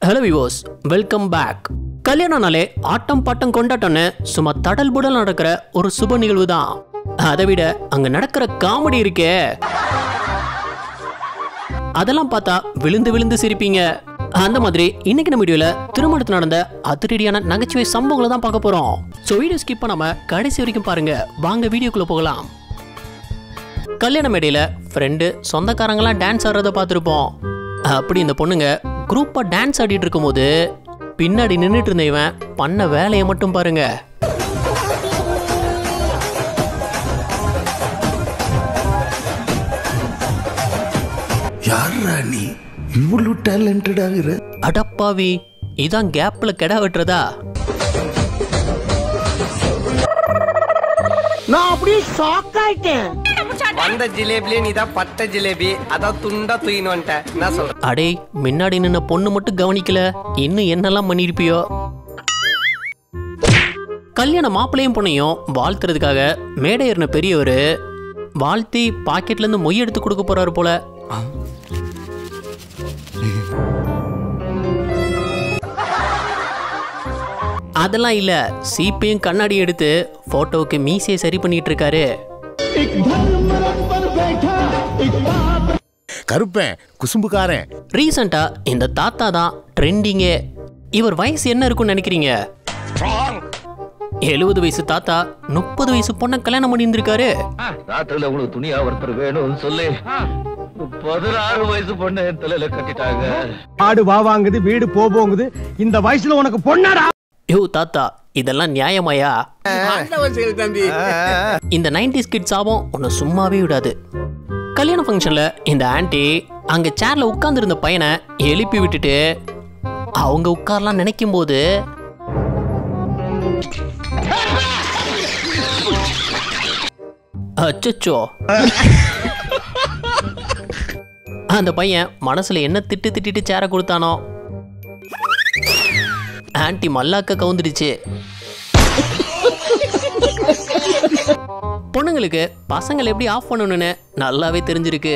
Hello viewers, welcome back. கல்யாணம்னாலே ஆட்டம் பாட்டம் கொண்டாட்டம்னு சும்மா தடல் புடல் நடக்கிற ஒரு சுப நிகழ்வு தான். அதை விட அங்க நடக்கிற காமெடி இருக்கே, அதெல்லாம் பார்த்தா விழுந்து விழுந்து சிரிப்பீங்க. அந்த மாதிரி இன்னைக்கு நம்ம வீடியோல திருமணத்தில் நடந்த அதிரடியான நகைச்சுவை சம்பவங்களை தான் பார்க்க போறோம். ஸோ வீடியோ ஸ்கிப் பண்ணாம கடைசி வரைக்கும் பாருங்க. வாங்க வீடியோக்குள்ள போகலாம். கல்யாண மேடையில ஃப்ரெண்டு சொந்தக்காரங்களாம் டான்ஸ் ஆடுறத பார்த்துருப்போம். அப்படி இந்த பொண்ணுங்க குரூப்பா டான்ஸ் ஆடிட்டு இருக்கும்போது பின்னாடி நின்றுட்டு இருந்த இவன் பண்ண வேலையை மட்டும் பாருங்க. யாரா நீ இவ்வளவு டேலண்டட் ஆகுற? அடப்பாவி, இதான் கேப்ல கெடா வெட்டுறதா? நான் அப்படியே ஷாக் ஆயிட்டேன். வந்த ஜிலேபிலே நீதான் பட்ட ஜிலேபி, அதான் துண்டா தூயின்னு வந்துட்டேன். என்ன சொல்ற? அடே, முன்னாடி நின்ன பொண்ணு மட்டும் கவனிக்கல, இன்னும் என்னெல்லாம் பண்ணிருப்பியோ. கல்யாண மாப்பிள்ளையும் பொண்ணையும் வாழ்த்துறதுக்காக மேடை ஏறின பெரியவர் வாழ்த்தி பாக்கெட்ல இருந்து மொய் எடுத்து கொடுக்க போறாரு போல. அதெல்லாம் இல்ல, சீப்பையும் கண்ணாடியும் எடுத்து போட்டோவுக்கு மீசையை சரி பண்ணிட்டு இருக்காரு. கருப்பேன் குசும்புக்காரன். ரீசெண்டா இந்த தாத்தா தான் ட்ரெண்டிங்கே. இவர் வயசு என்ன இருக்குன்னு நினைக்கிறீங்க? 70 வயசு தாத்தா 30 வயசு பொண்ணை கல்யாணம் பண்ணி இருந்திருக்காரு. ராத்திரில உங்களுக்கு துணியா ஒருத்தர் வேணும்னு சொல்லி 16 வயசு பொண்ணு தலையில கட்டிட்டாங்க. ஆடு வாங்குது, வீடு போகுது, இந்த வயசுல உனக்கு பொண்ணாடா? யோ தாத்தா, இதெல்லாம் நியாயமாயா? இந்த 90s கிட் சாபம் உன்னை சும்மாவே விடாது. கல்யாண ஃபங்க்ஷன்ல இந்த ஆன்டி அங்க சேர்ல உட்கார்ந்து இருந்த பையனை எழுப்பி விட்டுட்டு அவங்க உட்காரலாம் நினைக்கும் போது அச்சச்சோ, அந்த பையன் மனசுல என்ன திட்டிட்டு சேர கொடுத்தானோ. ஆன்டி மல்லாக்க கவுந்துடுச்சு. பொண்ணுங்களுக்கு பசங்களை எப்படி ஆஃப் பண்ணணும்னு நல்லாவே தெரிஞ்சிருக்கு.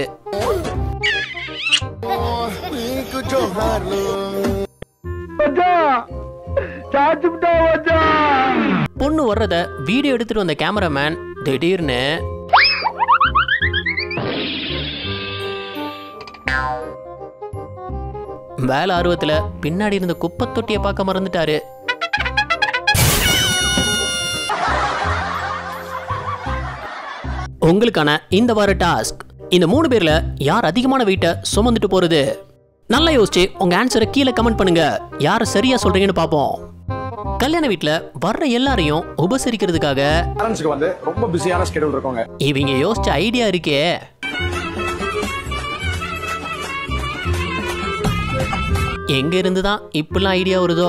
பொண்ணு வர்றத வீடியோ எடுத்துட்டு வந்த கேமராமேன் திடீர்னு வேலை ஆர்வத்துல பின்னாடி இருந்த குப்பை தொட்டியை பார்க்க மறந்துட்டாரு. உங்களுக்கான இந்த வார டாஸ்க், இந்த 3 பேர்ல யார் அதிகமான வெயிட்டை சுமந்துட்டு போறது? நல்லா யோசிச்சு உங்க ஆன்சரை கீழே கமெண்ட் பண்ணுங்க. யார் சரியா சொல்றீங்கன்னு பாப்போம். கல்யாண வீட்டுல வர்ற எல்லாரையும் உபசரிக்கிறதுக்காக வந்து ரொம்ப பிஸியான ஸ்கெட்யூல் இருக்குங்க. இவங்க யோசிச்ச ஐடியா இருக்கே. எங்க இருந்துதான் இப்பெல்லாம் ஐடியா வருதோ?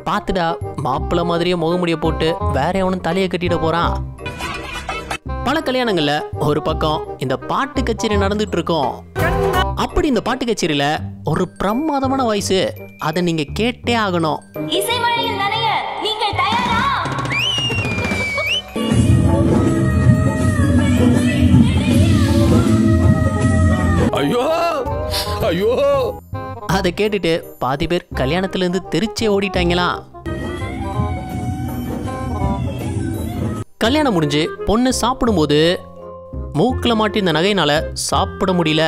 பாத்துடா, மாப்பிள்ள மாதிரியே முகமுடிய போட்டு வேற எவனும் தலையை கட்டிட போறான். பல கல்யாணங்கள்ல ஒரு பக்கம் இந்த பாட்டு கச்சேரி நடந்துட்டு இருக்கும். அப்படி இந்த பாட்டு கச்சேரியில ஒரு பிரமாதமான வாய்ஸ், அதை நீங்க கேட்டே ஆகணும். ஐயோ ஐயோ, அதை கேட்டுட்டு பாதி பேர் கல்யாணத்துல இருந்து தெரிச்சே ஓடிட்டாங்களாம். கல்யாணம் முடிஞ்சு பொண்ணு சாப்பிடும்போது மூக்குல மாட்டிருந்த நகையினால சாப்பிட முடியல.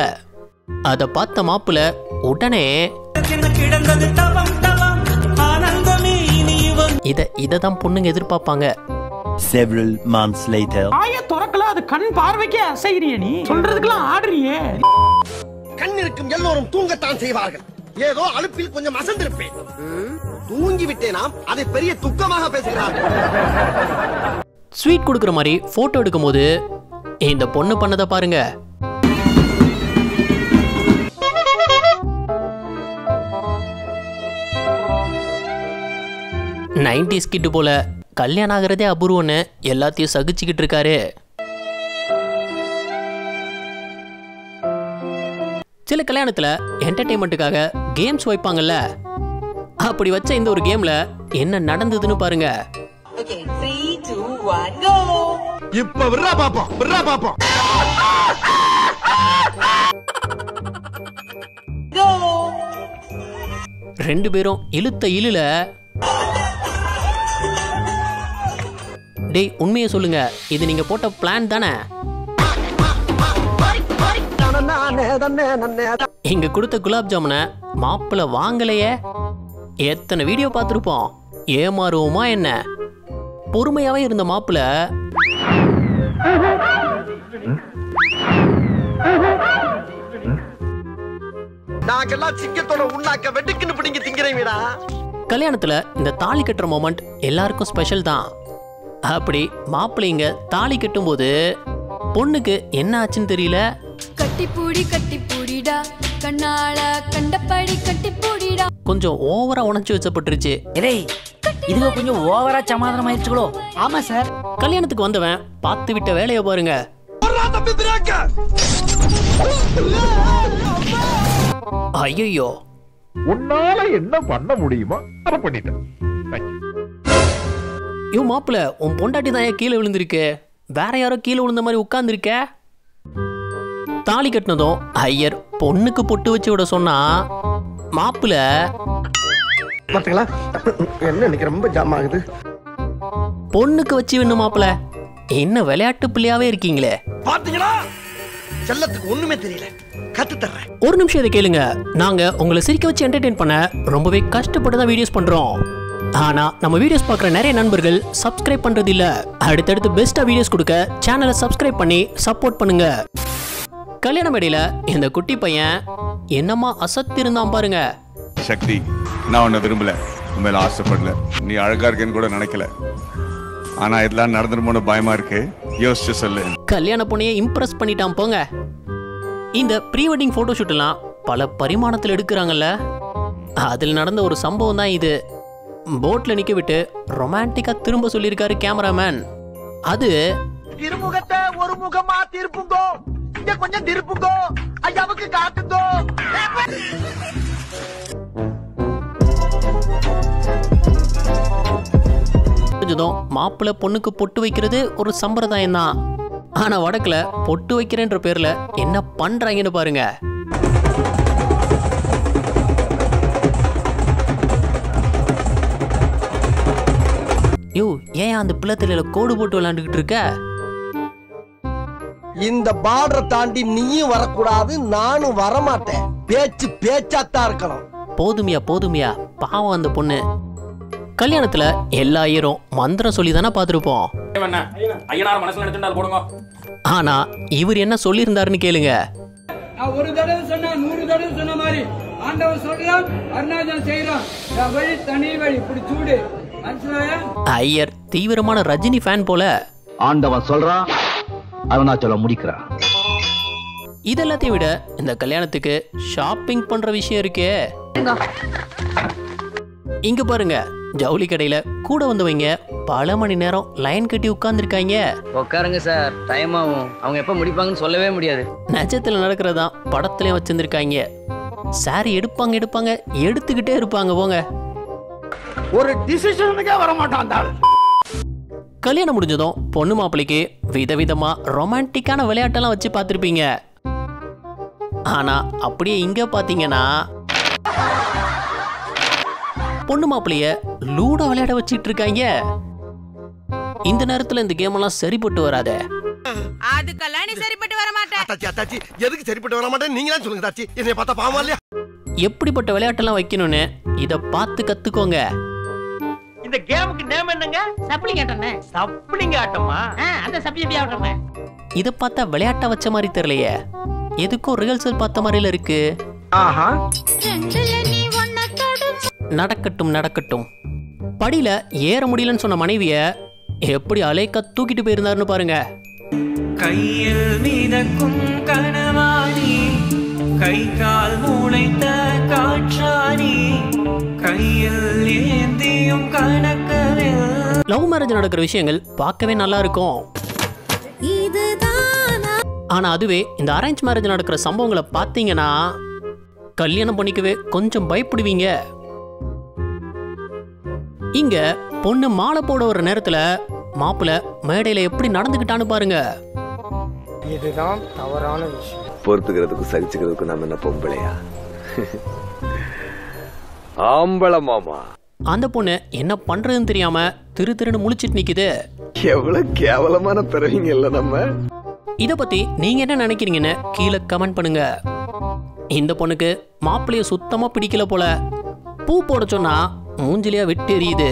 அதை பார்த்த மாப்பிள்ள உடனே இதான் பொண்ணுங்க எதிர்பார்ப்பாங்க. Several months later. ஆய துறக்கல, அது கண் பார்வைக்கே அசைறியே, நீ சொல்றதுக்கெல்லாம் ஆடுறியே. கண் இருக்கும் எல்லோரும் தூங்கத்தான் செய்வார்கள். ஏதோ அலுப்பில் கொஞ்சம் அசந்திருப்பேன். தூங்கி விட்டேனாம், அதை பெரிய துக்கமாக பேசுகிறார்கள். ஸ்வீட் கொடுக்குற மாதிரி போட்டோ எடுக்கும் போது இந்த பொண்ணு பண்ணதை பாருங்க. நைன்டிஸ் கிட்டு போல கல்யாணம் ஆகிறதே அபூர்வம்னு எல்லாத்தையும் சகிச்சுக்கிட்டு இருக்காரு. சில கல்யாணத்துல என்டர்டைன்மெண்ட்டுக்காக கேம்ஸ் வைப்பாங்கல்ல, அப்படி வச்ச இந்த ஒரு கேம்ல என்ன நடந்ததுன்னு பாருங்க. இப்ப விடுறா பாப்போம். ரெண்டு பேரும் இழுத்த இழுல டேய் உண்மையை சொல்லுங்க, இது நீங்க போட்ட பிளான் தானே? இங்க கொடுத்த குலாப் ஜாமுனை மாப்பிள்ள வாங்கலையே. எத்தனை வீடியோ பார்த்துருப்போம், ஏமாறுவோமா என்ன? பொறுமையாவே இருந்த மாப்பிள்ள நாங்கெல்லாம் சிங்கத்தோட உண்ணாக்க வெட்டுக்குன்னு பிடிங்க திங்கிறீங்கடா. கல்யாணத்துல இந்த தாலி கட்டுற மொமெண்ட் எல்லாருக்கும் ஸ்பெஷல் தான். அப்படி மாப்பிள்ளைங்க தாலி கட்டும் போது பொண்ணுக்கு என்ன ஆச்சுன்னு தெரியல. கட்டி பூடிடா கண்ணால கண்டபடி கட்டி பூடிடா கொஞ்சம் ஓவரா உணர்ச்சி வச்சப்பட்டுருச்சு. இதுக்கு கொஞ்சம் ஓவரா சமாதானம் ஆயிடுச்சுங்களோ? ஆமா சார். கல்யாணத்துக்கு வந்தவன் பார்த்து விட்ட வேலையை பாருங்க. ஐயோ, உன்னால என்ன பண்ண முடியுமோ அதை பண்ணிட்டேன். யோ மாப்பிள்ள, உன் பொண்டாட்டி தான் கீழே விழுந்திருக்கு, வேற யாரோ கீழே விழுந்த மாதிரி உட்கார்ந்துருக்க. தாலி கட்டினதும் ஐயர் பொண்ணுக்கு பொட்டு வச்சு விட சொன்னா மாப்பிள்ள பாத்தீங்களா என்ன இன்னைக்கு ரொம்ப ஜாம் ஆகுது. பொண்ணுக்கு வச்சு வேணும். மாப்பிள்ள என்ன விளையாட்டு பிள்ளையாவே இருக்கீங்களே. பாத்தீங்களா செல்லத்துக்கு ஒண்ணுமே தெரியல, கத்து தர்றேன். ஒரு நிமிஷம் இதை கேளுங்க. நாங்க உங்களை சிரிக்க வச்சு என்டர்டெயின் பண்ண ரொம்பவே கஷ்டப்பட்டு தான் வீடியோஸ் பண்றோம். ஆனா நம்ம வீடியோஸ் பார்க்குற நிறைய நண்பர்கள் சப்ஸ்கிரைப் பண்றது இல்ல. அடுத்தடுத்து பெஸ்டா வீடியோஸ் கொடுக்க சேனலை சப்ஸ்கிரைப் பண்ணி சப்போர்ட் பண்ணுங்க. கல்யாண மேடையில இந்த குட்டி பையன் என்னமா அசத்தி இருந்தான் பாருங்க. சக்தி, நான் உன்னை விரும்பல, உண்மையில ஆசைப்படல, நீ அழகா இருக்கேன்னு கூட நினைக்கல. ஆனா இதெல்லாம் நடந்துருமோன்னு பயமா இருக்கு, யோசிச்சு சொல்லு. கல்யாண பொண்ணையே இம்ப்ரெஸ் பண்ணிட்டான் போங்க. இந்த ப்ரீ வெட்டிங் போட்டோ ஷூட் எல்லாம் பல பரிமாணத்தில் எடுக்கிறாங்கல்ல, அதில் நடந்த ஒரு சம்பவம் தான் இது. போட்ல நிக்க விட்டு ரொமான்டிக்கா திரும்ப சொல்லியிருக்காரு கேமராமேன். அது திருமுகத்தை ஒரு முகமா திருப்புங்கோ, இங்க கொஞ்சம் திருப்புங்கோ, ஐயாவுக்கு காட்டுங்கோ. மாப்பிள்ள பொண்ணுக்கு பொட்டு வைக்கிறது ஒரு சம்பிரதாயம் தான். ஆனா வடக்குல பொட்டு வைக்கிறேன்ற பேர்ல என்ன பண்றாங்கன்னு பாருங்க. யோ, ஏன் அந்த பிள்ளைத்தில கோடு போட்டு விளையாண்டுகிட்டு இருக்க? இந்த பார்டரை தாண்டி நீயும் வரக்கூடாது, நானும் வரமாட்டேன். பேச்சு பேச்சாத்தான் இருக்கணும். போதுமியா போதுமியா, பாவம் அந்த பொண்ணு. கல்யாணத்துல எல்லா ஐயரும் மந்திரம் சொல்லி தானே பார்த்துருப்போம். ஆனா இவர் என்ன சொல்லியிருந்தாருன்னு கேளுங்க. ஒரு தடவை சொன்னா 100 தடவை சொன்ன மாதிரி ஆண்டவன் சொல்றான், அருணாச்சலம் செய்யறான், வழி தனி வழி, இப்படி சூடு. ஐயர் தீவிரமான ரஜினி ஃபேன் போல. ஆண்டவன் சொல்றான், அருணாச்சலம் முடிக்கிறான். இதெல்லாத்தையும் விட இந்த கல்யாணத்துக்கு ஷாப்பிங் பண்ற விஷயம் இருக்கே. இங்க பாருங்க, ஜவுளி கடையில கூட வந்தவங்க பல மணி நேரம் லைன் கட்டி உட்கார்ந்துருக்காங்க. உட்காருங்க சார், டைம் ஆகும், அவங்க எப்ப முடிப்பாங்கன்னு சொல்லவே முடியாது. நிஜத்துல நடக்கிறதா படத்துலயும் வச்சிருந்திருக்காங்க. சாரி எடுப்பாங்க எடுத்துக்கிட்டே இருப்பாங்க போங்க. ஒரு டிசிஷனுக்கே வர மாட்டான். கல்யாணம் முடிஞ்சதும் பொண்ணு மாப்பிள்ளைக்கு விதவிதமா ரொமான்டிக்கான விளையாட்டெல்லாம் வச்சு பார்த்திருப்பீங்க. ஆனா அப்படியே இங்க பாத்தீங்கன்னா பொண்ணு மாப்பிள்ளைய லூடோ விளையாட வச்சிட்டு இருக்காங்க. இந்த நேரத்துல இந்த கேம் எல்லாம் சரிப்பட்டு வராதே. அதுக்கெல்லாம் நீ சரிப்பட்டு வர மாட்டே. அத்தாச்சி எதுக்கு சரிப்பட்டு வர மாட்டேன்னு நீங்க தான் சொல்லுங்க தாச்சி. என்னைய பார்த்தா பாவமா இல்லையா? எப்படிப்பட்ட விளையாட்டெல்லாம் வைக்கணும்னு இத பார்த்து கத்துக்கோங்க. இந்த கேமுக்கு நேம் என்னங்க? சப்ளிங் ஆட்டம்னே. சப்ளிங் ஆட்டமா? அந்த சப்ளிங் ஆட்டம்னே. இத பார்த்தா விளையாட்ட வச்ச மாதிரி தெரியலையே, எதுக்கும் ரிஹர்சல் பார்த்த மாதிரில இருக்கு. ஆஹா, நடக்கட்டும். படியில ஏற முடியலன்னு சொன்ன மனைவிய எப்படி அலைக்க தூக்கிட்டு போயிருந்தாருன்னு பாருங்க. கையில் மிதக்கும் கனவாணி, கை கால் மூளைத்த காற்றாணி, கையில் ஏந்தியும் கணக்கவில். லவ் மேரேஜ் நடக்கிற விஷயங்கள் பார்க்கவே நல்லா இருக்கும். ஆனா அதுவே இந்த அரேஞ்ச் மேரேஜ் நடக்கிற சம்பவங்களை பார்த்தீங்கன்னா கல்யாணம் பண்ணிக்கவே கொஞ்சம் பயப்படுவீங்க. இங்க பொண்ணு மாலை போட வர நேரத்துல மாப்பிள்ள மேடையில எப்படி நடந்துக்கிட்டான்னு பாருங்க. இதுதான் தவறான விஷயம். பொறுத்துக்கிறதுக்கு சகிச்சுக்கிறதுக்கு நம்ம என்ன பொம்பளையா? ஆம்பள மாமா. அந்த பொண்ணு என்ன பண்றதுன்னு தெரியாம திரு திருன்னு முழிச்சிட்டு நிக்குது. எவ்வளவு கேவலமான பிறவிங்க இல்ல நம்ம. இத பத்தி நீங்க என்ன நினைக்கிறீங்கன்னு கீழே கமெண்ட் பண்ணுங்க. இந்த பொண்ணுக்கு மாப்பிள்ளைய சுத்தமா பிடிக்கல போல. பூ போட சொன்னா மூஞ்சிலியா விட்டு எரியுது.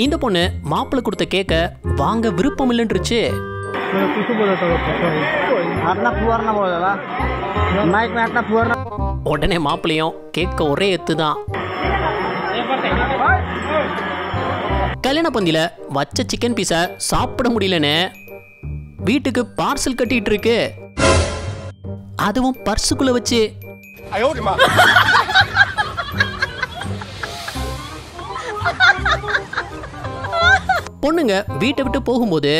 இந்த பொண்ணு மாப்பிள்ளை கொடுத்த கேக்க வாங்க விருப்பம் இல்லைன்றுச்சு. உடனே மாப்பிள்ளையும் கேட்க ஒரே எத்துதான். கல்யாண பந்தியில வச்ச சிக்கன் பீஸ சாப்பிட முடியலன்னு வீட்டுக்கு பார்சல் கட்டிட்டு இருக்கு. அதுவும் பர்சுக்குள்ள வச்சு. பொண்ணுங்க வீட்டை விட்டு போகும்போது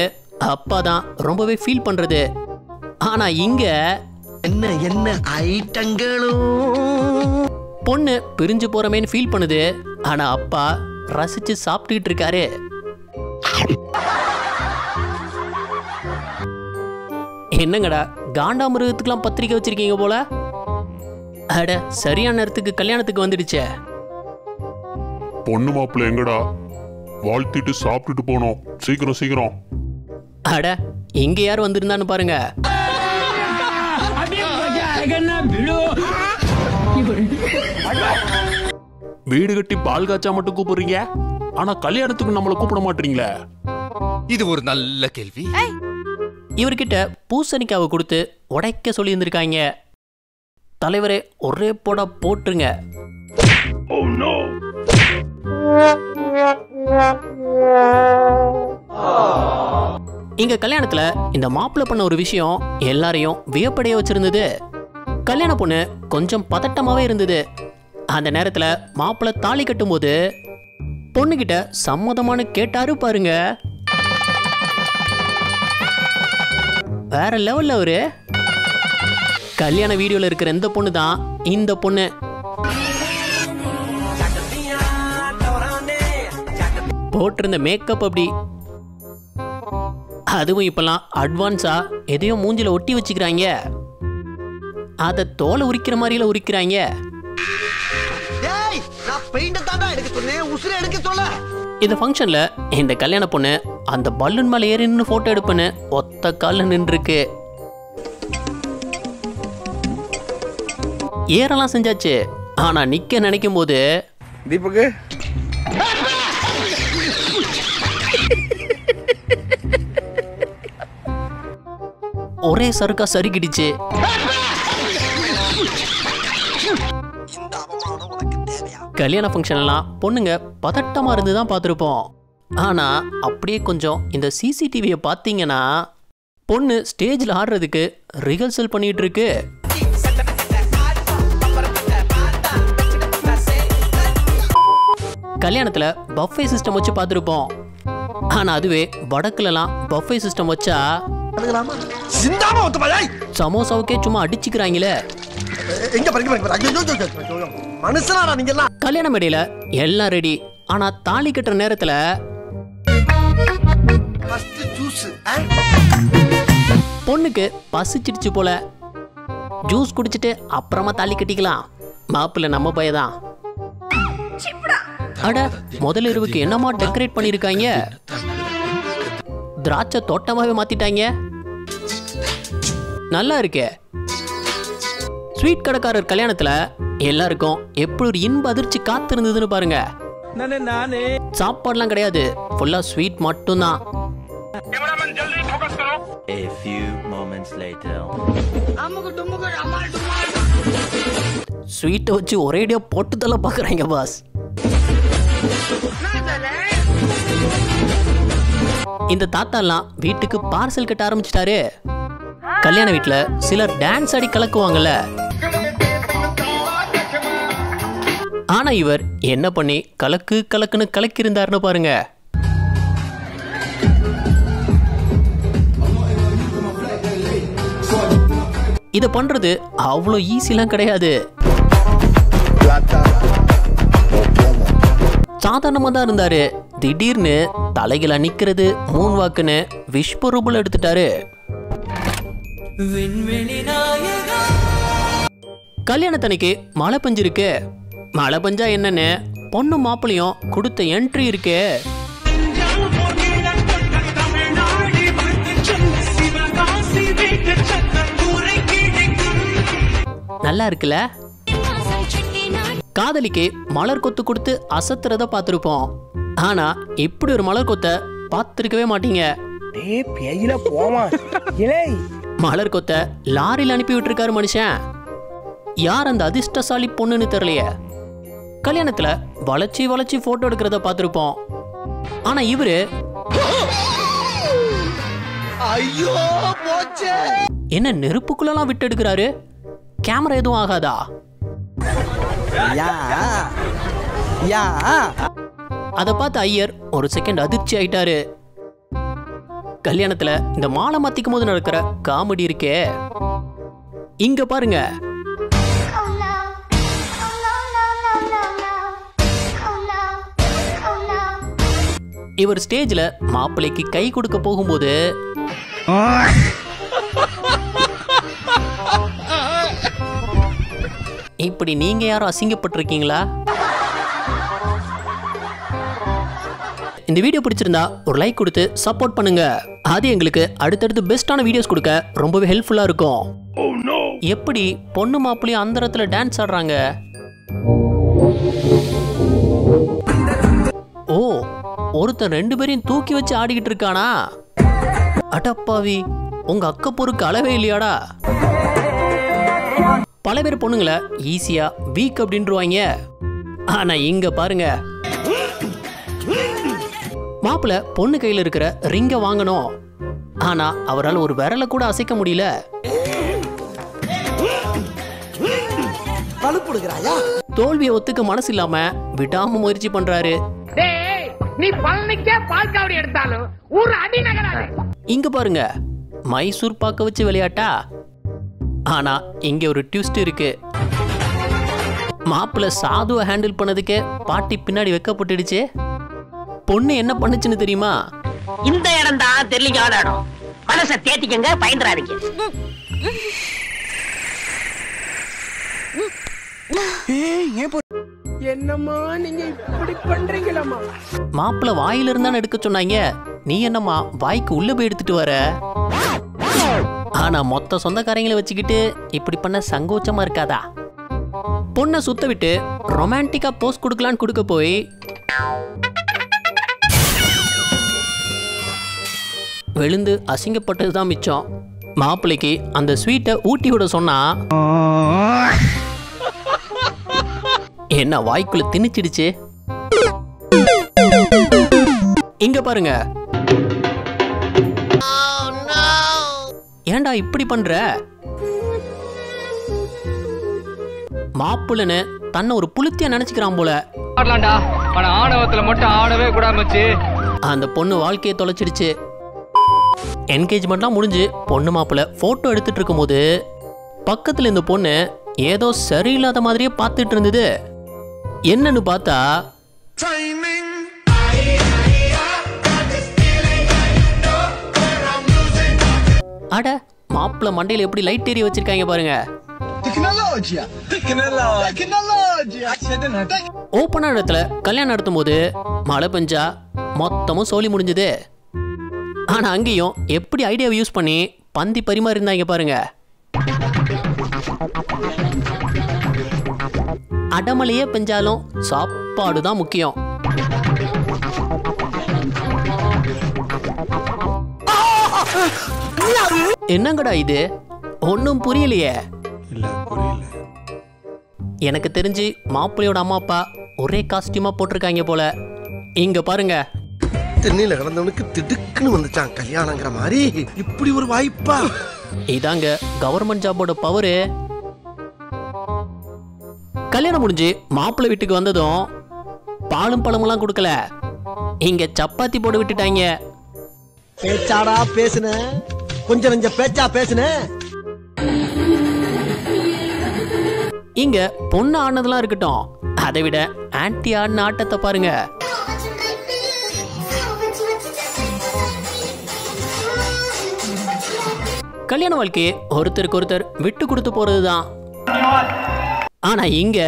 அப்பாதான் ரொம்பவே ஃபீல் பண்றது. ஆனா இங்க என்ன என்ன ஐட்டங்களும் பொண்ணு பிரிஞ்சு போறமேன்னு ஃபீல் பண்ணுது. ஆனா அப்பா ரசிச்சு சாப்பிட்டுக்கிட்டு இருக்காரு. என்னங்கடா காண்டாமிருகத்துக்கெல்லாம் பத்திரிக்கை வச்சிருக்கீங்க போல. அட சரியான நேரத்துக்கு கல்யாணத்துக்கு வந்துடுச்சே. பொண்ணு மாப்பிள்ள எங்கடா? வாழ்த்திட்டு சாப்பிட்டுட்டு போனோம். சீக்கிரம் சீக்கிரம். அட இங்க யார் வந்திருந்தான்னு பாருங்க. வீடு கட்டி பால் காய்ச்சா மட்டும் கூப்பிடுறீங்க, ஆனா கல்யாணத்துக்கு நம்மள கூப்பிட மாட்டீங்களே. இது ஒரு நல்ல கேள்வி. இவர்கிட்ட பூசணிக்காவை கொடுத்து உடைக்க சொல்லி இருந்திருக்காங்க. தலைவரே ஒரே போட போட்டுருங்க. இங்க கல்யாணத்துல இந்த மாப்பிள்ளை பண்ண ஒரு விஷயம் எல்லாரையும் வியப்படைய வச்சிருந்தது. கல்யாண பொண்ணு கொஞ்சம் பதட்டமாவே இருந்தது. அந்த நேரத்துல மாப்பிள்ளை தாலி கட்டும் போது பொண்ணுகிட்ட சம்மதமான கேட்டாரு பாருங்க. வேற லெவல்ல அவரு. கல்யாண வீடியோல இருக்கிற இந்த பொண்ணு தான் இந்த பொண்ணு. போட்டிருந்த மேக்கப் அப்படி. அதுவும் இப்பெல்லாம் அட்வான்ஸா எதையோ மூஞ்சில ஒட்டி வச்சுக்கிறாங்க. அதை தோலை உரிக்கிற மாதிரில உரிக்கிறாங்க. இந்த ஃபங்க்ஷன்ல இந்த கல்யாண பொண்ணு அந்த பலூன் மேல ஏறி நின்று போட்டோ எடுப்பேன்னு ஒத்த கால நின்றுருக்கு. ஏறலாம் செஞ்சாச்சு. ஆனா நிக்க நினைக்கும் போது தீபக்கு ஒரே சறுக்கா சறுக்கிடுச்சு. கல்யாண ஃபங்க்ஷன் எல்லாம் பொண்ணுங்க பதட்டமா இருந்து தான் பார்த்துருப்போம். ஆனா அப்படியே கொஞ்சம் இந்த சிசிடிவியை பார்த்தீங்கன்னா பொண்ணு ஸ்டேஜில் ஆடுறதுக்கு ரிஹர்சல் பண்ணிட்டு இருக்கு. கல்யாணத்துல பஃபே சிஸ்டம் வச்சு பார்த்துருப்போம். ஆனா அதுவே வடக்குலலாம் பஃபே சிஸ்டம் வச்சா சமோசாவுக்கே சும்மா அடிச்சுக்கிறாங்களே. கல்யாண மேடையில எல்லாம் ரெடி. ஆனா தாலி கட்டுற நேரத்துல பொண்ணுக்கு பசிச்சிடுச்சு போல. ஜூஸ் குடிச்சிட்டு அப்புறமா தாலி கட்டிக்கலாம். மாப்பிள்ளை நம்ம பையதான். அட முதல் இரவுக்கு என்னமா டெக்கரேட் பண்ணிருக்காங்க. திராட்சை தோட்டமாவே மாத்திட்டாங்க. நல்லா இருக்கே. ஸ்வீட் கடைக்காரர் கல்யாணத்துல எல்லாருக்கும் எப்படி ஒரு இன்ப அதிர்ச்சி காத்திருந்ததுன்னு பாருங்க. சாப்பாடுலாம் கிடையாது, ஃபுல்லா ஸ்வீட் மட்டும்தான். A few moments later. ஸ்வீட்டை வச்சு ஒரேடியா போட்டு தள்ள பாக்குறாங்க பாஸ். இந்த தாத்தா எல்லாம் வீட்டுக்கு பார்சல் கட்ட ஆரம்பிச்சிட்டாரு. கல்யாண வீட்டுல சிலர் டான்ஸ் ஆடி கலக்குவாங்கல்ல. ஆனா இவர் என்ன பண்ணி கலக்கு கலக்குன்னு கலக்கி இருந்தாருன்னு பாருங்க. இத பண்றது அவ்வளோ ஈஸிலாம் கிடையாது. சாதாரணமா தான் இருந்தாரு. திடீர்னு தலையில நிக்கிறது மூன் வாக்குன்னு விஸ்வரூபம் எடுத்துட்டாரு. கல்யாணத்தன்னைக்கு மழை பெஞ்சிருக்கு. மழை பெஞ்சா என்னன்னு பொண்ணு மாப்பிளையும் கொடுத்த என்ட்ரி இருக்கு. நல்லா இருக்குல்ல? காதலிக்கு மலர் கொத்து கொடுத்து அசத்துறத பார்த்திருப்போம். ஆனா இப்படி ஒரு மலர் கொத்த பார்த்திருக்கவே மாட்டீங்க. மலர் கொத்த லாரியில் அனுப்பி விட்டுருக்காரு மனுஷன். யார் அந்த அதிர்ஷ்டசாலி பொண்ணுன்னு தெரியலையே. கல்யாணத்துல வளைச்சி வளைச்சி போட்டோ எடுக்கிறத பார்த்திருப்போம். ஆனா இவரு என்ன நெருப்புக்குள்ளலாம் விட்டு எடுக்கிறாரு. கேமரா எதுவும் ஆகாதா? அத பார்த்து ஐயர் ஒரு செகண்ட் அதிர்ச்சி ஆயிட்டாரு. கல்யாணத்துல இந்த மாலை மாத்திக்கும் போது நடக்கிற காமெடி இருக்கே. இங்க பாருங்க. இவர் ஸ்டேஜ்ல மாப்பிள்ளைக்கு கை கொடுக்க போகும்போது இப்படி நீங்க யாரும் அசிங்கப்பட்டிருக்கீங்களா? இந்த வீடியோ பிடிச்சிருந்தா ஒரு லைக் கொடுத்து சப்போர்ட் பண்ணுங்க. அது எங்களுக்கு அடுத்தடுத்து பெஸ்டான வீடியோஸ் கொடுக்க ரொம்பவே ஹெல்ப்ஃபுல்லா இருக்கும். எப்படி பொண்ணு மாப்பிள்ளையும் அந்தரத்துல டான்ஸ் ஆடுறாங்க. ஓ, ஒருத்தன் 2 பேரையும் தூக்கி வச்சு ஆடிக்கிட்டு இருக்கானா? அடப்பாவி, உங்க அக்க பொறுக்கு அளவே இல்லையாடா? பல பேர் பொண்ணுங்களை ஈஸியா வீக் அப்படின்றாங்க. ஆனா இங்க பாருங்க, மாப்பிள்ள பொண்ணு கையில இருக்கிற ரிங்க வாங்கணும். ஆனா அவரால் ஒரு விரலை கூட அசைக்க முடியல. தோல்வியை ஒத்துக்க மனசு இல்லாம விடாம முயற்சி பண்றாரு. இங்க பாருங்க, மைசூர் பாக்க வச்சு விளையாட்டா? ஆனா இங்க ஒரு ட்விஸ்ட் இருக்கு. மாப்பிள்ள சாதுவை ஹேண்டில் பண்ணதுக்கே பாட்டி பின்னாடி வைக்கப்பட்டுடுச்சு. பொண்ணு என்ன பண்ணுச்சுன்னு தெரியுமா? இந்த இடம் தான் தெரியல இடம். மனசை தேத்திக்கங்க, பயந்துறாதீங்க. என்னம்மா நீங்க இப்படி பண்றீங்களாமா? மாப்பிள்ள வாயில இருந்தானே எடுக்க சொன்னாங்க. நீ என்னம்மா வாய்க்கு உள்ள போய் எடுத்துட்டு வர? ஆனா மொத்த சொந்தக்காரங்களை வச்சுக்கிட்டு இப்படி பண்ண சங்கோச்சமா இருக்காதா? பொண்ணை சுத்த விட்டு ரொமான்டிக்கா போஸ் கொடுக்கலான்னு கொடுக்க போய் விழுந்து அசிங்கப்பட்டதுதான் மிச்சம். மாப்பிள்ளைக்கு அந்த ஸ்வீட்டை ஊட்டி விட சொன்னா என்ன வாய்க்குள்ள திணிச்சிடுச்சு. இங்க பாருங்க, ஏண்டா இப்படி பண்ற? மாப்பிள்ளன்னு தன்னை ஒரு புளுத்தியா நினைச்சுக்கிறான் போல. ஆணவத்துல மட்டும் ஆடவே கூடாமச்சு. அந்த பொண்ணு வாழ்க்கையை தொலைச்சிடுச்சு. என்கேஜ்மெண்ட்லாம் முடிஞ்சு பொண்ணு மாப்பிள்ள போட்டோ எடுத்துட்டு இருக்கும் போது பக்கத்துல இந்த பொண்ணு ஏதோ சரியில்லாத மாதிரியே பார்த்துட்டு இருந்தது. என்னன்னு பார்த்தா அட, மாப்பிள்ள மண்டையில எப்படி லைட் ஏறி வச்சிருக்காங்க பாருங்க. ஓப்பனா இடத்துல கல்யாணம் நடத்தும் போது மழை பெஞ்சா மொத்தமும் சோலி முடிஞ்சது. ஆனா அங்கேயும் எப்படி ஐடியாவை யூஸ் பண்ணி பந்தி பரிமாறி இருந்தாங்க பாருங்க. அடமலையே பெஞ்சாலும் சாப்பாடு தான் முக்கியம். என்னங்கடா இது? ஒன்னும் புரியலையே. எனக்கு தெரிஞ்சு மாப்பிள்ளையோட அம்மா அப்பா ஒரே காஸ்டியூமா போட்டிருக்காங்க போல. இங்க பாருங்க, தென்னையில கிடந்தவனுக்கு திடுக்குன்னு வந்துச்சான் கல்யாணங்கிற மாதிரி. இப்படி ஒரு வாய்ப்பா? இதாங்க கவர்மெண்ட் ஜாபோட பவரு. கல்யாணம் முடிஞ்சு மாப்பிள்ளை வீட்டுக்கு வந்ததும் பாலும் பழமெல்லாம் கொடுக்கல, இங்க சப்பாத்தி போட்டு விட்டுட்டாங்க. பேச்சாடா பேசுன, கொஞ்சம் கொஞ்சம் பேச்சா பேசுன. இங்க பொண்ணு ஆனதெல்லாம் இருக்கட்டும், அதை விட ஆன்டி ஆடின ஆட்டத்தை பாருங்க. கல்யாண வாழ்க்கையே ஒருத்தருக்கு ஒருத்தர் விட்டு கொடுத்து போறதுதான். ஆனா இங்க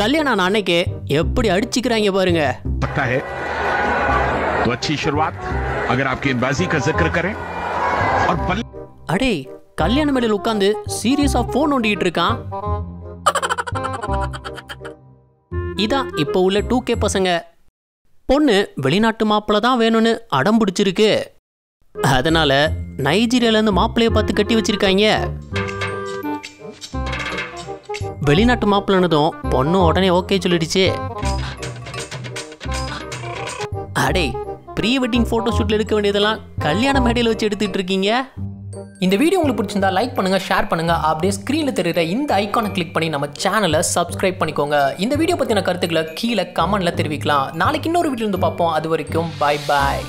கல்யாணம் அன்னைக்கு எப்படி அடிச்சுக்கிறாங்க பாருங்க. पता है तो अच्छी शुरुआत अगर आप गेंदबाजी का जिक्र करें और அடே கல்யாண மேடையில் உட்கார்ந்து சீரியஸா போன் நோண்டிட்டு இருக்கான். இதான் இப்ப உள்ள 2K பசங்க. பொண்ணு வெளிநாட்டு மாப்பிள்ள தான் வேணும்னு அடம் பிடிச்சிருக்கு. அதனால நைஜீரியால இருந்து மாப்பிள்ளைய பார்த்து கட்டி வச்சிருக்காங்க. வெளிநாட்டு மாப்பிள்ளனதும் பொண்ணு உடனே ஓகே சொல்லிடுச்சு. அடே ப்ரீ வெட்டிங் போட்டோ ஷூட்ல எடுக்க வேண்டியதெல்லாம் கல்யாண மேடையில் வச்சு எடுத்துட்டு இருக்கீங்க. இந்த வீடியோ உங்களுக்கு பிடிச்சிருந்தா லைக் பண்ணுங்க, ஷேர் பண்ணுங்க. அப்படியே ஸ்கிரீன்ல தெரியுற இந்த ஐகானை கிளிக் பண்ணி நம்ம சேனலை சப்ஸ்கிரைப் பண்ணிக்கோங்க. இந்த வீடியோ பத்தின கருத்துக்களை கீழே கமெண்ட்ல தெரிவிக்கலாம். நாளைக்கு இன்னொரு வீடியோ வந்து பார்ப்போம். அது வரைக்கும் பை பாய்.